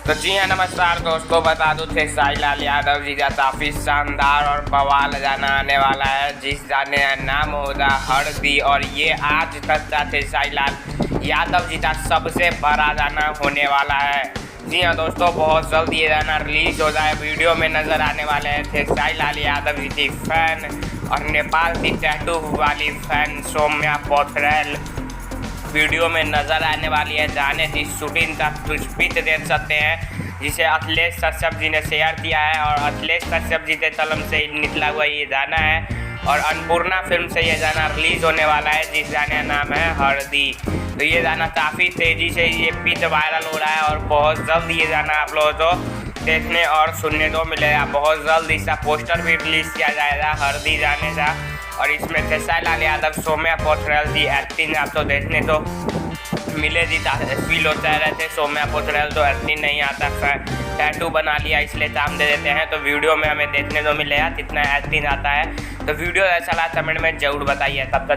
तो जी हाँ, नमस्कार दोस्तों, बता दूं खेसारी लाल यादव जी का काफ़ी शानदार और बवाल गाना आने वाला है, जिस गाने का नाम होगा हरदी। और ये आज तक का खेसारी लाल यादव जी का सबसे बड़ा गाना होने वाला है। जी हाँ दोस्तों, बहुत जल्द ये गाना रिलीज हो जाए। वीडियो में नज़र आने वाले हैं खेसारी लाल यादव जी की फैन और नेपाल की टैटू वाली फैन सौम्या पोथरेल वीडियो में नज़र आने वाली है। जाने की शूटिंग का पिच देख सकते हैं, जिसे अखिलेश कश्यप जी ने शेयर किया है। और अखिलेश कश्यप जी के कलम से निकला हुआ ये गाना है और अन्नपूर्णा फिल्म से ये गाना रिलीज होने वाला है, जिस गाने का नाम है हरदी। तो ये गाना काफ़ी तेज़ी से ये पिच वायरल हो रहा है और बहुत जल्द ये गाना आप लोगों को देखने और सुनने को मिलेगा। बहुत जल्द इसका पोस्टर भी रिलीज किया जाएगा हरदी गाने का। और इसमें खेसारी लाल यादव सौम्या पोथरेल की एक्टिंग आपको देखने को मिलेगी। फील होता है रहते सौम्या पोथरेल तो एक्टिंग नहीं आता, टैटू बना लिया इसलिए काम दे देते हैं। तो वीडियो में हमें देखने को मिलेगा कितना एक्टिंग आता है। तो वीडियो अच्छा लगा कमेंट में ज़रूर बताइए। तब तक